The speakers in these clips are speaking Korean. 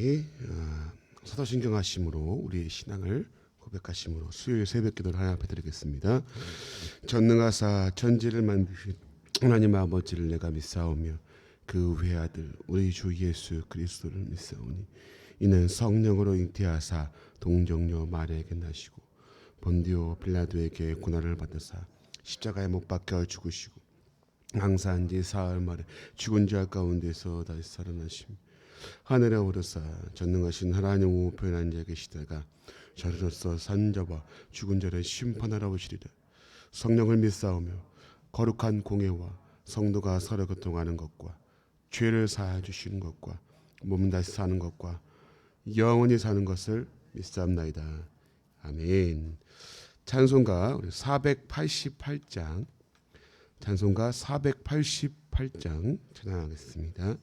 우리 사도신경하심으로 우리의 신앙을 고백하심으로 수요일 새벽기도를 하나 앞에 드리겠습니다. 전능하사 천지를 만드신 하나님 아버지를 내가 믿사오며 그 외아들 우리 주 예수 그리스도를 믿사오니 이는 성령으로 잉태하사 동정녀 마리아에게 나시고 본디오 빌라도에게 고난을 받으사 십자가에 못 박혀 죽으시고 항상 지 사흘 만에 죽은 자 가운데서 다시 살아나심 하늘에 오르사 전능하신 하나님 우편에 앉아 계시다가 저리로서 산자와 죽은 자를 심판하러 오시리라. 성령을 믿사오며 거룩한 공예와 성도가 서로 교통하는 것과 죄를 사하여 주시는 것과 몸 다시 사는 것과 영원히 사는 것을 믿사옵나이다. 아멘. 찬송가 488장 찬송가 488장 찬양하겠습니다.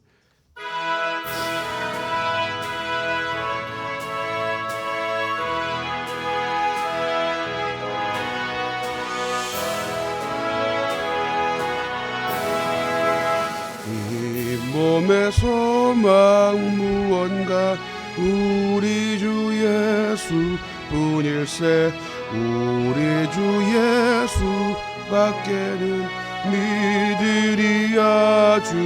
이 몸의 소망 무언가 우리 주 예수 뿐일세 우리 주 예수 밖에는 믿으리 아주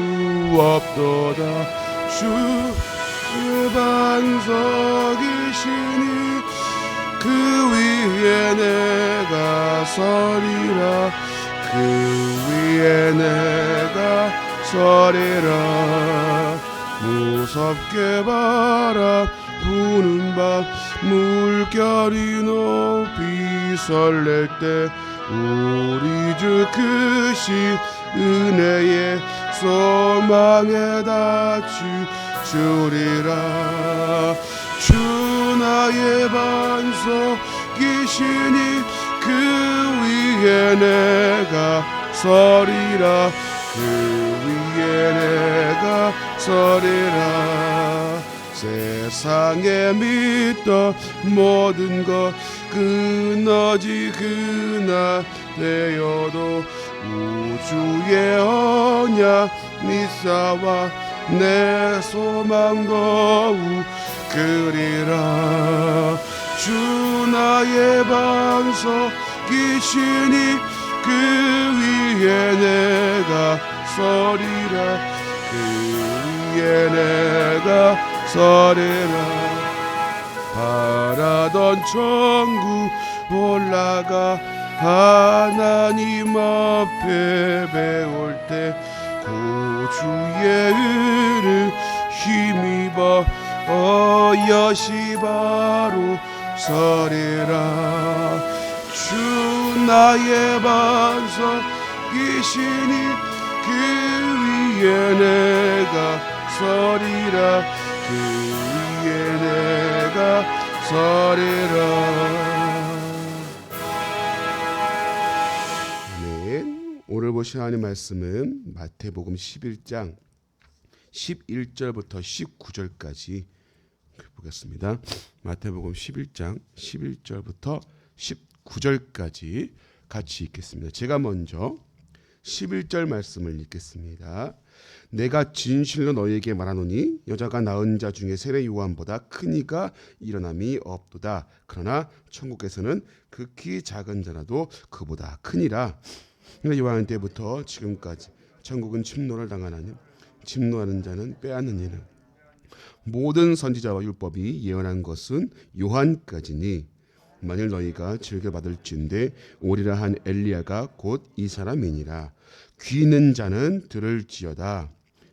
없도다. 주의 반석이시니 그 위에 내가 서리라 그 위에 내가 서리라. 무섭게 바라보는 밤 물결이 높이 설렐 때 우리 주 크신 은혜의 소망에 닫히주리라. 주 나의 반석이시니 그 위에 내가 서리라 그 위에 내가 서리라. 세상에 믿던 모든 것 끊어지그나 되어도 우주의 언약 믿사와 내 소망 더욱 그리라. 주 나의 반석이시니 그 위에 내가 서리라 그 위에 내가 서리라. 바라던 천국 올라가 하나님 앞에 배울 때 구주의 은을 힘입어 여시 바로 서리라. 주 나의 반석이시니 그 위에 내가 서리라 그 위에 내가 서리라. 아멘. 오늘 보실 하나님 말씀은 마태복음 11장 11절부터 19절까지 보겠습니다. 마태복음 11장 11절부터 19절까지 같이 읽겠습니다. 제가 먼저 11절 말씀을 읽겠습니다. 내가 진실로 너희에게 말하노니 여자가 낳은 자 중에 세례 요한보다 큰 이가 일어남이 없도다. 그러나 천국에서는 극히 작은 자라도 그보다 크니라. 요한 때부터 지금까지 천국은 침노를 당하나니 침노하는 자는 빼앗느니라. 모든 선지자와 율법이 예언한 것은 요한까지니 만일 너희가 즐겨받을진대 오리라 한 엘리야가 곧 이 사람이니라. 귀 있는 자는 들을지어다.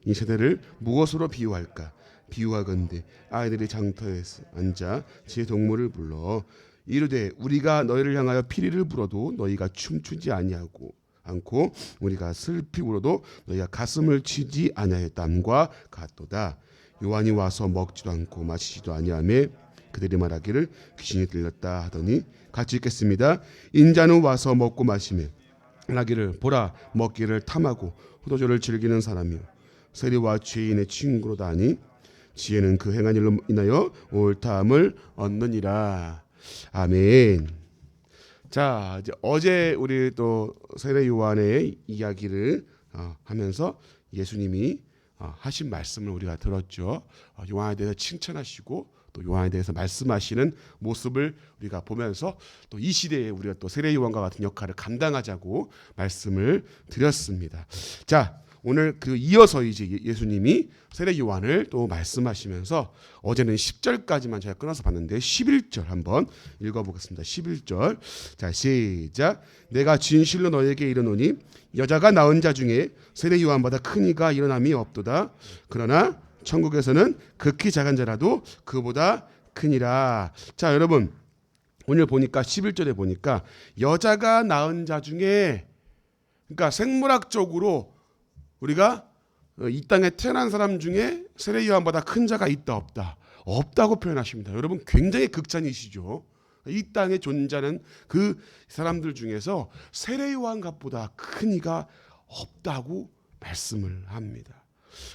이 세대를 무엇으로 비유할까? 비유하건대 아이들이 장터에서 앉아 제 동물을 불러 이르되 우리가 너희를 향하여 피리를 불어도 너희가 춤추지 아니하고 않고 우리가 슬피 울어도 너희가 가슴을 치지 아니하였담과 같도다. 요한이 와서 먹지도 않고 마시지도 아니하며 그들이 말하기를 귀신이 들렸다 하더니 같이 읽겠습니다. 인자는 와서 먹고 마시며 하기를 보라 먹기를 탐하고 포도주를 즐기는 사람이요 세리와 죄인의 친구로다 하니 지혜는 그 행한 일로 인하여 옳다함을 얻느니라. 아멘. 자, 이제 어제 우리 또 세례 요한의 이야기를 하면서 예수님이 하신 말씀을 우리가 들었죠. 요한에 대해서 칭찬하시고 또 요한에 대해서 말씀하시는 모습을 우리가 보면서 또 이 시대에 우리가 또 세례 요한과 같은 역할을 감당하자고 말씀을 드렸습니다. 자, 오늘 이어서 이제 예수님이 세례 요한을 또 말씀하시면서 어제는 10절까지만 제가 끊어서 봤는데 11절 한번 읽어보겠습니다. 11절. 자, 시작. 내가 진실로 너에게 이르노니 여자가 낳은 자 중에 세례 요한보다 큰 이가 일어남이 없도다. 그러나 천국에서는 극히 작은 자라도 그보다 크니라. 자, 여러분 오늘 보니까 11절에 보니까 여자가 낳은 자 중에, 그러니까 생물학적으로 우리가 이 땅에 태어난 사람 중에 세례 요한보다 큰 자가 있다 없다? 없다고 표현하십니다. 여러분 굉장히 극찬이시죠. 이 땅에 존재하는 그 사람들 중에서 세례 요한보다 큰 이가 없다고 말씀을 합니다.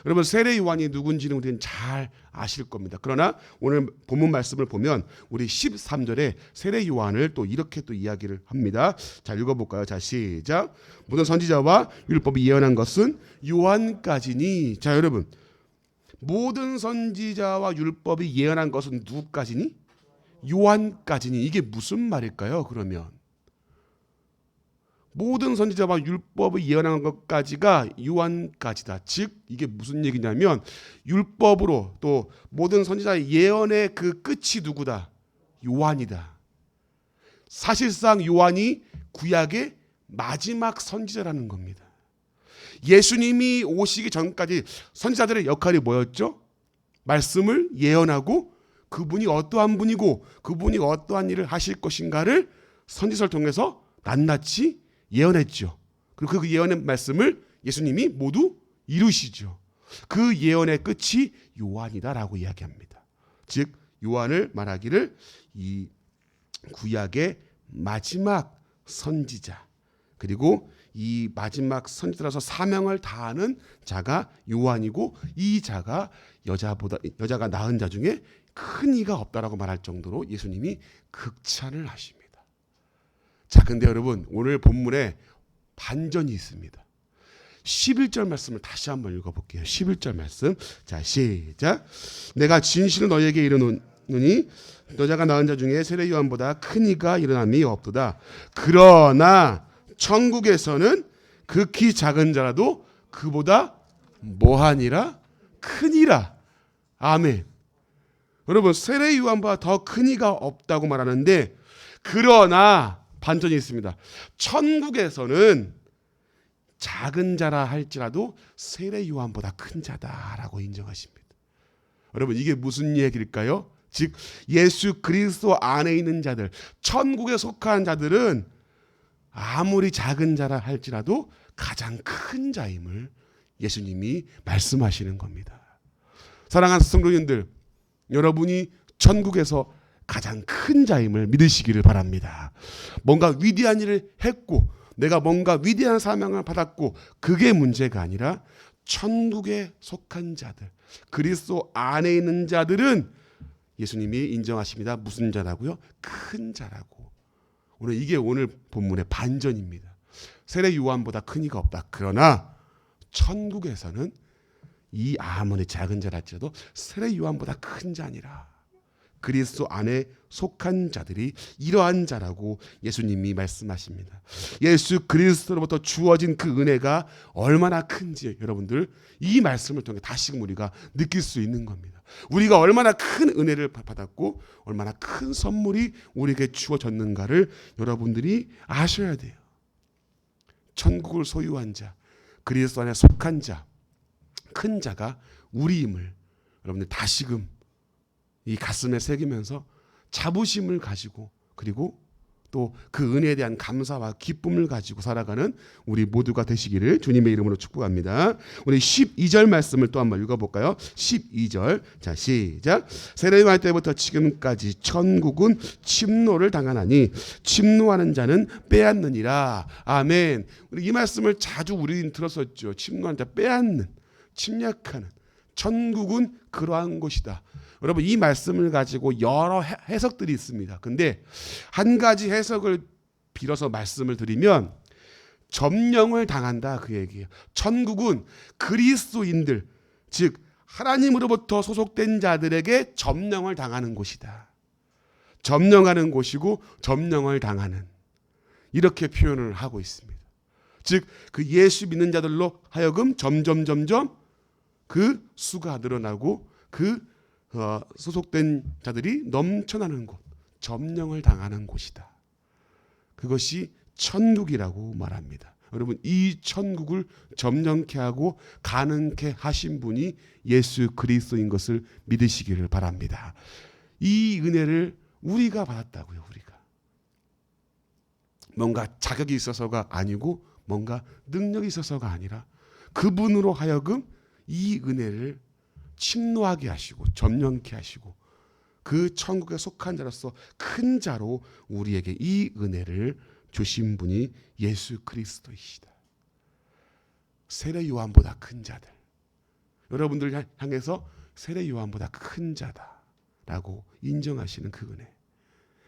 여러분 세례 요한이 누군지는 우리는 잘 아실 겁니다. 그러나 오늘 본문 말씀을 보면 우리 13절에 세례 요한을 또 이렇게 또 이야기를 합니다. 자, 읽어볼까요? 자, 시작. 모든 선지자와 율법이 예언한 것은 요한까지니. 자, 여러분 모든 선지자와 율법이 예언한 것은 누구까지니? 요한까지니. 이게 무슨 말일까요? 그러면 모든 선지자와 율법을 예언한 것까지가 요한까지다. 즉 이게 무슨 얘기냐면 율법으로 또 모든 선지자의 예언의 그 끝이 누구다? 요한이다. 사실상 요한이 구약의 마지막 선지자라는 겁니다. 예수님이 오시기 전까지 선지자들의 역할이 뭐였죠? 말씀을 예언하고 그분이 어떠한 분이고 그분이 어떠한 일을 하실 것인가를 선지서를 통해서 낱낱이 예언했죠. 그리고 그 예언의 말씀을 예수님이 모두 이루시죠. 그 예언의 끝이 요한이다라고 이야기합니다. 즉 요한을 말하기를 이 구약의 마지막 선지자, 그리고 이 마지막 선지자라서 사명을 다하는 자가 요한이고, 이 자가 여자가 낳은 자 중에 큰 이가 없다라고 말할 정도로 예수님이 극찬을 하십니다. 자, 근데 여러분 오늘 본문에 반전이 있습니다. 11절 말씀을 다시 한번 읽어볼게요. 11절 말씀. 자, 시작. 내가 진실로 너에게 이르노니 여자가 낳은 자 중에 세례 요한보다 큰 이가 일어남이 없도다. 그러나 천국에서는 극히 작은 자라도 그보다 뭐하니라? 크니라. 아멘. 여러분 세례 요한보다 더 큰 이가 없다고 말하는데, 그러나 반전이 있습니다. 천국에서는 작은 자라 할지라도 세례 요한보다 큰 자다라고 인정하십니다. 여러분 이게 무슨 얘기일까요? 즉 예수 그리스도 안에 있는 자들, 천국에 속한 자들은 아무리 작은 자라 할지라도 가장 큰 자임을 예수님이 말씀하시는 겁니다. 사랑하는 성도님들, 여러분이 천국에서 가장 큰 자임을 믿으시기를 바랍니다. 뭔가 위대한 일을 했고 내가 뭔가 위대한 사명을 받았고 그게 문제가 아니라 천국에 속한 자들, 그리스도 안에 있는 자들은 예수님이 인정하십니다. 무슨 자라고요? 큰 자라고. 이게 오늘 본문의 반전입니다. 세례 요한보다 큰 이가 없다. 그러나 천국에서는 이 아무리 작은 자랄지라도 세례 요한보다 큰 자니라. 그리스도 안에 속한 자들이 이러한 자라고 예수님이 말씀하십니다. 예수 그리스도로부터 주어진 그 은혜가 얼마나 큰지 여러분들 이 말씀을 통해 다시금 우리가 느낄 수 있는 겁니다. 우리가 얼마나 큰 은혜를 받았고 얼마나 큰 선물이 우리에게 주어졌는가를 여러분들이 아셔야 돼요. 천국을 소유한 자, 그리스도 안에 속한 자, 큰 자가 우리임을 여러분들 다시금 이 가슴에 새기면서 자부심을 가지고, 그리고 또 그 은혜에 대한 감사와 기쁨을 가지고 살아가는 우리 모두가 되시기를 주님의 이름으로 축복합니다. 우리 12절 말씀을 또 한번 읽어볼까요? 12절. 자, 시작. 세례 요한 때부터 지금까지 천국은 침노를 당하나니 침노하는 자는 빼앗느니라. 아멘. 우리 이 말씀을 자주 우리는 들었었죠. 침노하는 자, 빼앗는, 침략하는. 천국은 그러한 곳이다. 여러분 이 말씀을 가지고 여러 해석들이 있습니다. 근데 한 가지 해석을 빌어서 말씀을 드리면 점령을 당한다 그 얘기예요. 천국은 그리스도인들, 즉 하나님으로부터 소속된 자들에게 점령을 당하는 곳이다. 점령하는 곳이고 점령을 당하는, 이렇게 표현을 하고 있습니다. 즉 그 예수 믿는 자들로 하여금 점점 그 수가 늘어나고 그 소속된 자들이 넘쳐나는 곳, 점령을 당하는 곳이다. 그것이 천국이라고 말합니다. 여러분, 이 천국을 점령케 하고 가능케 하신 분이 예수 그리스도인 것을 믿으시기를 바랍니다. 이 은혜를 우리가 받았다고요. 우리가 뭔가 자격이 있어서가 아니고 뭔가 능력이 있어서가 아니라 그분으로 하여금 이 은혜를 침노하게 하시고 점령케 하시고 그 천국에 속한 자로서 큰 자로 우리에게 이 은혜를 주신 분이 예수 그리스도이시다. 세례 요한보다 큰 자들, 여러분들 향해서 세례 요한보다 큰 자다라고 인정하시는 그 은혜.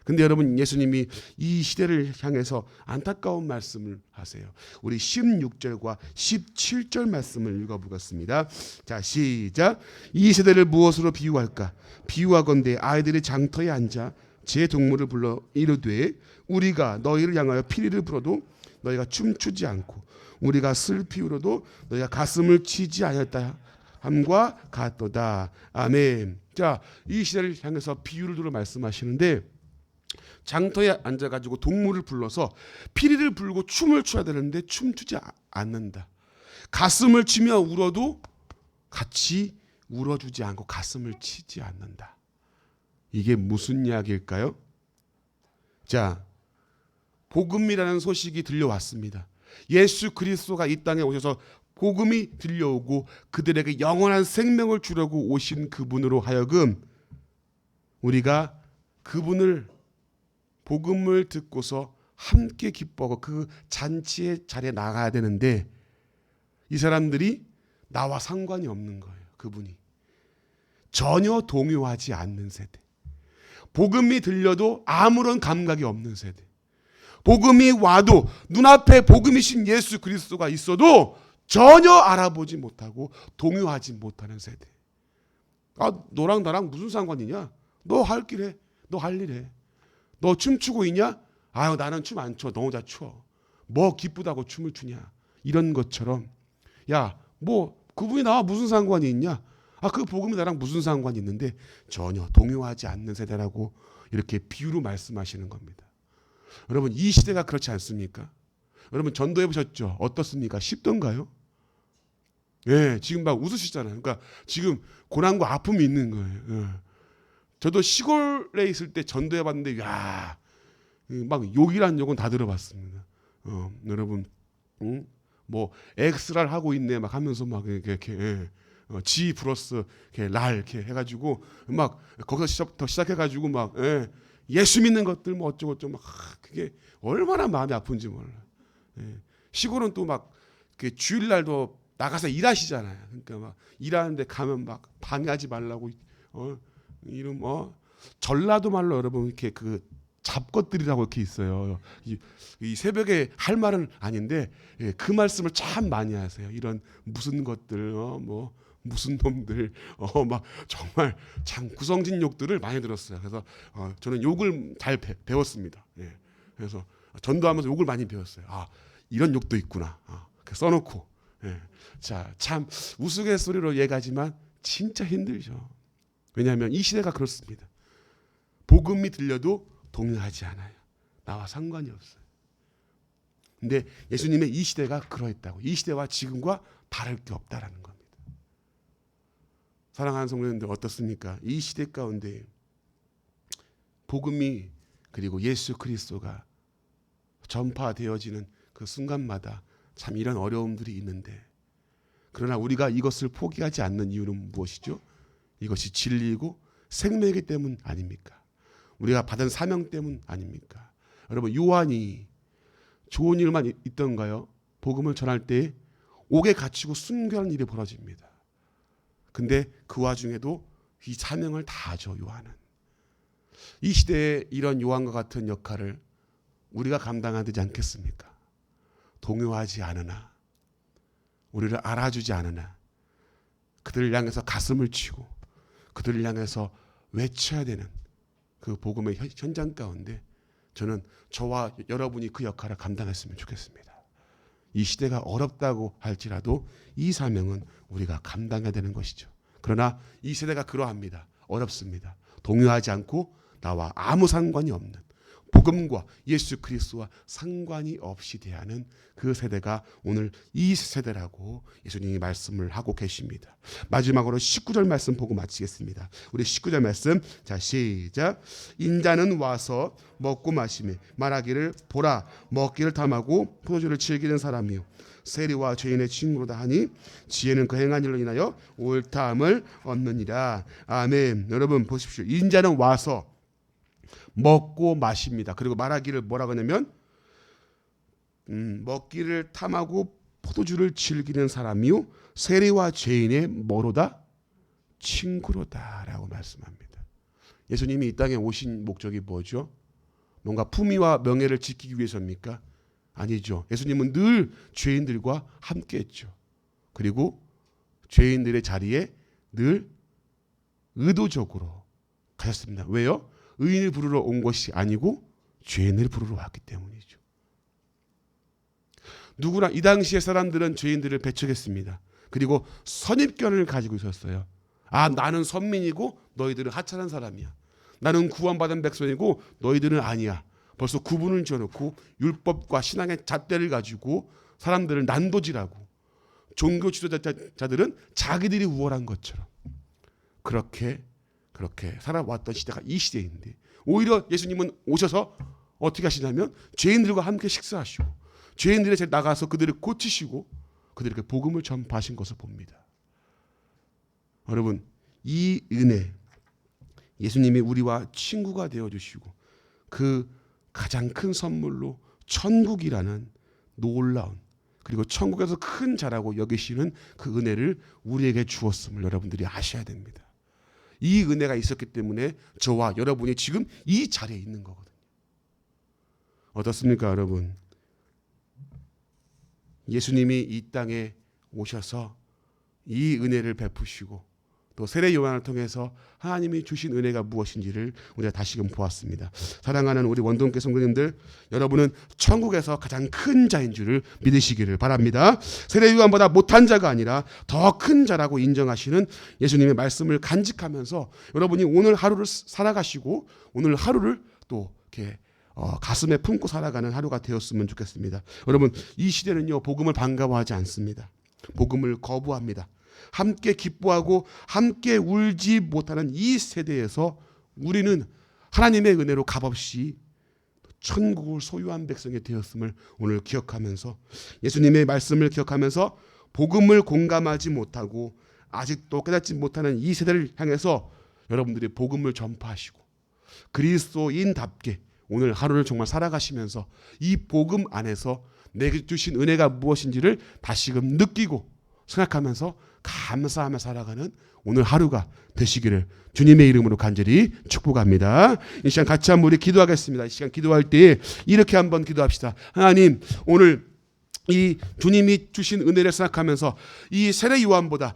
근데 여러분, 예수님이 이 시대를 향해서 안타까운 말씀을 하세요. 우리 16절과 17절 말씀을 읽어보겠습니다. 자, 시작. 이 세대를 무엇으로 비유할까? 비유하건대 아이들이 장터에 앉아 제 동물을 불러 이르되 우리가 너희를 향하여 피리를 불어도 너희가 춤추지 않고 우리가 슬피 울어도 너희가 가슴을 치지 아니했다 함과 같도다. 아멘. 자, 이 시대를 향해서 비유를 들어 말씀하시는데, 장터에 앉아가지고 동물을 불러서 피리를 불고 춤을 춰야 되는데 춤추지 않는다. 가슴을 치며 울어도 같이 울어주지 않고 가슴을 치지 않는다. 이게 무슨 이야기일까요? 자, 복음이라는 소식이 들려왔습니다. 예수 그리스도가 이 땅에 오셔서 복음이 들려오고 그들에게 영원한 생명을 주려고 오신 그분으로 하여금 우리가 그분을 복음을 듣고서 함께 기뻐하고 그 잔치의 자리에 나가야 되는데 이 사람들이 나와 상관이 없는 거예요. 그분이 전혀 동요하지 않는 세대, 복음이 들려도 아무런 감각이 없는 세대, 복음이 와도 눈앞에 복음이신 예수 그리스도가 있어도 전혀 알아보지 못하고 동요하지 못하는 세대. 아, 너랑 나랑 무슨 상관이냐? 너 할 길 해. 너 할 일 해. 너 춤추고 있냐? 아유, 나는 춤 안 춰. 너 혼자 춰. 뭐 기쁘다고 춤을 추냐? 이런 것처럼, 야, 뭐 그분이 나와 무슨 상관이 있냐? 아, 그 복음이 나랑 무슨 상관이 있는데 전혀 동요하지 않는 세대라고 이렇게 비유로 말씀하시는 겁니다. 여러분, 이 시대가 그렇지 않습니까? 여러분, 전도해 보셨죠? 어떻습니까? 쉽던가요? 예, 지금 막 웃으시잖아요. 그러니까 지금 고난과 아픔이 있는 거예요. 예. 저도 시골에 있을 때 전도해 봤는데, 야, 막 욕이란 욕은 다 들어봤습니다. 여러분, 뭐 엑스랄 하고 있네 막 하면서 막 이렇게 예. G 플러스 이렇게 랄 이렇게 해가지고 막 거기서 시작해가지고 막 예수 믿는 것들 뭐 어쩌고저쩌고 막 그게 얼마나 마음이 아픈지 몰라. 예. 시골은 또 막 주일날도 나가서 일하시잖아요. 그러니까 막 일하는데 가면 막 방해하지 말라고 이름 전라도 말로 여러분 이렇게 그 잡것들이라고 이렇게 있어요. 이 새벽에 할 말은 아닌데 그 말씀을 참 많이 하세요. 이런 무슨 것들 뭐 무슨 놈들 막 정말 참 구성진 욕들을 많이 들었어요. 그래서 저는 욕을 잘 배웠습니다. 예. 그래서 전도하면서 욕을 많이 배웠어요. 아, 이런 욕도 있구나. 써놓고. 예. 자, 참 우스갯소리로 얘기하지만 진짜 힘들죠. 왜냐하면 이 시대가 그렇습니다. 복음이 들려도 동요하지 않아요. 나와 상관이 없어요. 근데 예수님의 이 시대가 그러했다고. 이 시대와 지금과 다를 게 없다라는 겁니다. 사랑하는 성도님들 어떻습니까? 이 시대 가운데 복음이 그리고 예수 그리스도가 전파되어지는 그 순간마다 참 이런 어려움들이 있는데, 그러나 우리가 이것을 포기하지 않는 이유는 무엇이죠? 이것이 진리이고 생명이기 때문 아닙니까? 우리가 받은 사명 때문 아닙니까? 여러분, 요한이 좋은 일만 있던가요? 복음을 전할 때 옥에 갇히고 순교하는 일이 벌어집니다. 근데 그 와중에도 이 사명을 다하죠. 요한은. 이 시대에 이런 요한과 같은 역할을 우리가 감당해야 되지 않겠습니까? 동요하지 않으나, 우리를 알아주지 않으나, 그들을 향해서 가슴을 치고 그들을 향해서 외쳐야 되는 그 복음의 현장 가운데 저는 저와 여러분이 그 역할을 감당했으면 좋겠습니다. 이 시대가 어렵다고 할지라도 이 사명은 우리가 감당해야 되는 것이죠. 그러나 이 세대가 그러합니다. 어렵습니다. 동요하지 않고 나와 아무 상관이 없는 복음과 예수 그리스도와 상관이 없이 대하는 그 세대가 오늘 이 세대라고 예수님이 말씀을 하고 계십니다. 마지막으로 19절 말씀 보고 마치겠습니다. 우리 19절 말씀, 자 시작. 인자는 와서 먹고 마시며 말하기를 보라 먹기를 탐하고 포도주를 즐기는 사람이요 세리와 죄인의 친구로다 하니 지혜는 그 행한 일로 인하여 옳다함을 얻느니라. 아멘. 여러분 보십시오. 인자는 와서 먹고 마십니다. 그리고 말하기를 뭐라고 하냐면 먹기를 탐하고 포도주를 즐기는 사람이요 세리와 죄인의 뭐로다? 친구로다 라고 말씀합니다. 예수님이 이 땅에 오신 목적이 뭐죠? 뭔가 품위와 명예를 지키기 위해서입니까? 아니죠. 예수님은 늘 죄인들과 함께했죠. 그리고 죄인들의 자리에 늘 의도적으로 가셨습니다. 왜요? 의인을 부르러 온 것이 아니고 죄인을 부르러 왔기 때문이죠. 누구나 이 당시의 사람들은 죄인들을 배척했습니다. 그리고 선입견을 가지고 있었어요. 아, 나는 선민이고 너희들은 하찮은 사람이야. 나는 구원받은 백성이고 너희들은 아니야. 벌써 구분을 지어놓고 율법과 신앙의 잣대를 가지고 사람들을 난도질하고 종교 지도자들은 자기들이 우월한 것처럼 그렇게 살아왔던 시대가 이 시대인데 오히려 예수님은 오셔서 어떻게 하시냐면 죄인들과 함께 식사하시고 죄인들의 자리에 나가서 그들을 고치시고 그들에게 복음을 전파하신 것을 봅니다. 여러분 이 은혜 예수님이 우리와 친구가 되어주시고 그 가장 큰 선물로 천국이라는 놀라운 그리고 천국에서 큰 자라고 여기시는 그 은혜를 우리에게 주었음을 여러분들이 아셔야 됩니다. 이 은혜가 있었기 때문에 저와 여러분이 지금 이 자리에 있는 거거든요. 어떻습니까, 여러분? 예수님이 이 땅에 오셔서 이 은혜를 베푸시고 또 세례 요한을 통해서 하나님이 주신 은혜가 무엇인지를 우리가 다시금 보았습니다. 사랑하는 우리 원동교회 성도님들, 여러분은 천국에서 가장 큰 자인 줄을 믿으시기를 바랍니다. 세례 요한보다 못한 자가 아니라 더 큰 자라고 인정하시는 예수님의 말씀을 간직하면서 여러분이 오늘 하루를 살아가시고 오늘 하루를 또 이렇게 가슴에 품고 살아가는 하루가 되었으면 좋겠습니다. 여러분 이 시대는요 복음을 반가워하지 않습니다. 복음을 거부합니다. 함께 기뻐하고 함께 울지 못하는 이 세대에서 우리는 하나님의 은혜로 값없이 천국을 소유한 백성이 되었음을 오늘 기억하면서 예수님의 말씀을 기억하면서 복음을 공감하지 못하고 아직도 깨닫지 못하는 이 세대를 향해서 여러분들이 복음을 전파하시고 그리스도인답게 오늘 하루를 정말 살아가시면서 이 복음 안에서 내게 주신 은혜가 무엇인지를 다시금 느끼고 생각하면서 감사하며 살아가는 오늘 하루가 되시기를 주님의 이름으로 간절히 축복합니다. 이 시간 같이 한번 우리 기도하겠습니다. 이 시간 기도할 때 이렇게 한번 기도합시다. 하나님 오늘 이 주님이 주신 은혜를 생각하면서 이 세례 요한보다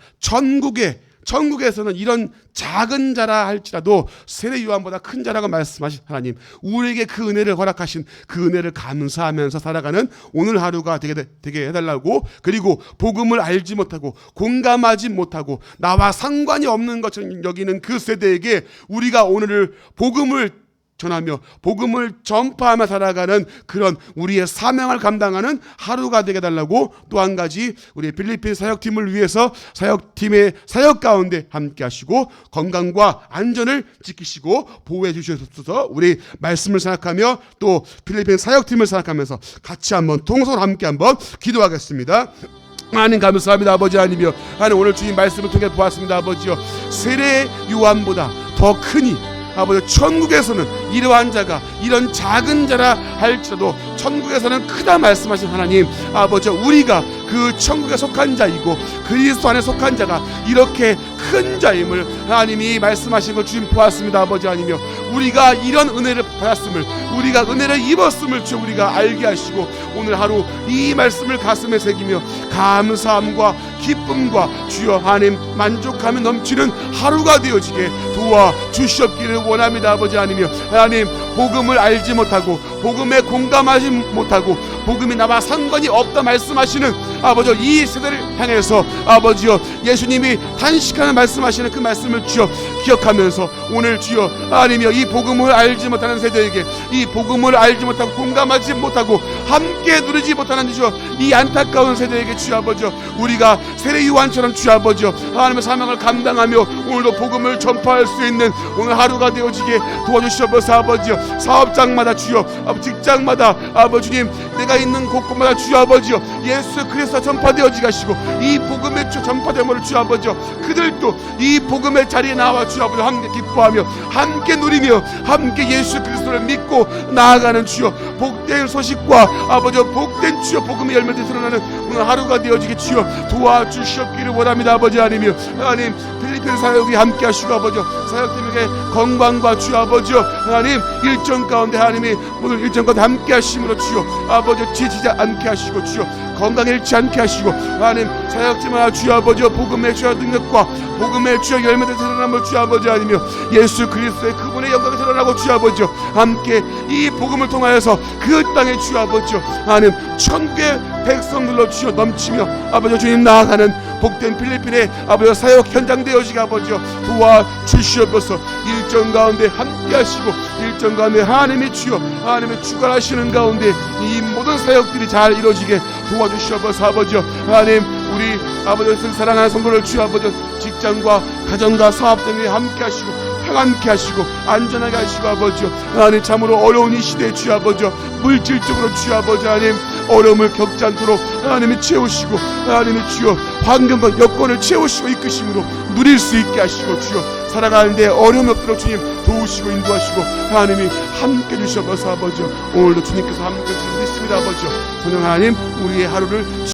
천국에서는 이런 작은 자라 할지라도 세례 요한보다 큰 자라고 말씀하신 하나님, 우리에게 그 은혜를 허락하신 그 은혜를 감사하면서 살아가는 오늘 하루가 되게 해달라고, 그리고 복음을 알지 못하고 공감하지 못하고 나와 상관이 없는 것처럼 여기는 그 세대에게 우리가 오늘을 복음을 전하며 복음을 전파하며 살아가는 그런 우리의 사명을 감당하는 하루가 되게 달라고, 또 한 가지 우리 필리핀 사역팀을 위해서 사역팀의 사역 가운데 함께 하시고 건강과 안전을 지키시고 보호해 주셔서 우리 말씀을 생각하며 또 필리핀 사역팀을 생각하면서 같이 한번 통성으로 함께 한번 기도하겠습니다. 하나님 감사합니다. 아버지 하나님이여, 하나님 오늘 주님 말씀을 통해 보았습니다. 아버지여, 세례 요한보다 더 크니 아버지 천국에서는 이러한 자가 이런 작은 자라 할지라도 천국에서는 크다 말씀하신 하나님, 아버지 우리가 그 천국에 속한 자이고 그리스도 안에 속한 자가 이렇게 큰 자임을 하나님이 말씀하신 걸 주님 보았습니다. 아버지 하나님이여, 우리가 이런 은혜를 받았음을, 우리가 은혜를 입었음을 주 우리가 알게 하시고 오늘 하루 이 말씀을 가슴에 새기며 감사함과 기쁨과 주여 하나님 만족하며 넘치는 하루가 되어지게 도와주시옵기를 원합니다. 아버지 하나님이여, 하나님 복음을 알지 못하고 복음에 공감하지 못하고 복음이 나와 상관이 없다 말씀하시는 아버지여, 이 세대를 향해서 아버지여 예수님이 단식하는 말씀하시는 그 말씀을 주여 기억하면서 오늘 주여 하나님이여 이 복음을 알지 못하는 세대에게, 이 복음을 알지 못하고 공감하지 못하고 함께 누리지 못하는 주여 이 안타까운 세대에게 주여 아버지여, 우리가 세례 요한처럼 주여 아버지여 하나님의 사명을 감당하며 오늘도 복음을 전파할 수 있는 오늘 하루가 되어지게 도와주시옵소서. 아버지여 사업장마다 주여 직장마다 아버지님 내가 있는 곳곳마다 주여 아버지여 예수 그리스도 전파되어지게 하시고 이 복음의 전파됨을 주여 아버지여 그들도 이 복음의 자리에 나와 주여 아버지여 함께 기뻐하며 함께 누리며 함께 예수 그리스도를 믿고 나아가는 주여 복된 소식과 아버지여 복된 주여 복음의 열매들이 드러나는 오늘 하루가 되어지게 주여 도와주시옵기를 원합니다. 아버지 하나님이여, 하나님 필리핀 사역이 함께 하시고 아버지여 사역팀에게 건강과 주여 아버지여 하나님 일정 가운데 하나님이 모든 일정 가운데 함께 하심으로 주여 아버지여 지치지 않게 하시고 주여 건강 잃지 않게 하시고 하나님 사역팀마다 주여 아버지여 복음의 주여 능력과 복음의 주여 열매들 드러남을 주여 아버지 하나님이여 예수 그리스도의 그분의 영광이 드러나고 주여 아버지여 함께 이 복음을 통하여서 그 땅에 주여 아버지여 하나님 천국의 백성들로 주여 넘치며 아버지여 주님 나아가는 복된 필리핀의 아버지여 사역 현장 되어지게 아버지여 도와주시옵소서. 일정 가운데 함께 하시고 일정 가운데 하나님의 주여 하나님의 주관하시는 가운데 이 모든 사역들이 잘 이루어지게 도와주시옵소서. 아버지여 하나님 우리 아버지의 사랑하는 성도를 주여 아버지여 직장과 가정과 사업 등에 함께 하시고 평안케 하시고 안전하게 하시고 아버지여 하나님 참으로 어려운 이 시대에 주여 아버지여 물질적으로 주여 아버지 하나님 어려움을 겪지 않도록 하나님이 채우시고 하나님이 주여 환경과 여건을 채우시고 이끄심으로 누릴 수 있게 하시고 주여 살아가는데 어려움이 없도록 주님 도우시고 인도하시고 하나님이 함께 주셔서 아버지여 오늘도 주님께서 함께 해주시고 있습니다. 아버지여 성령 하나님 우리의 하루를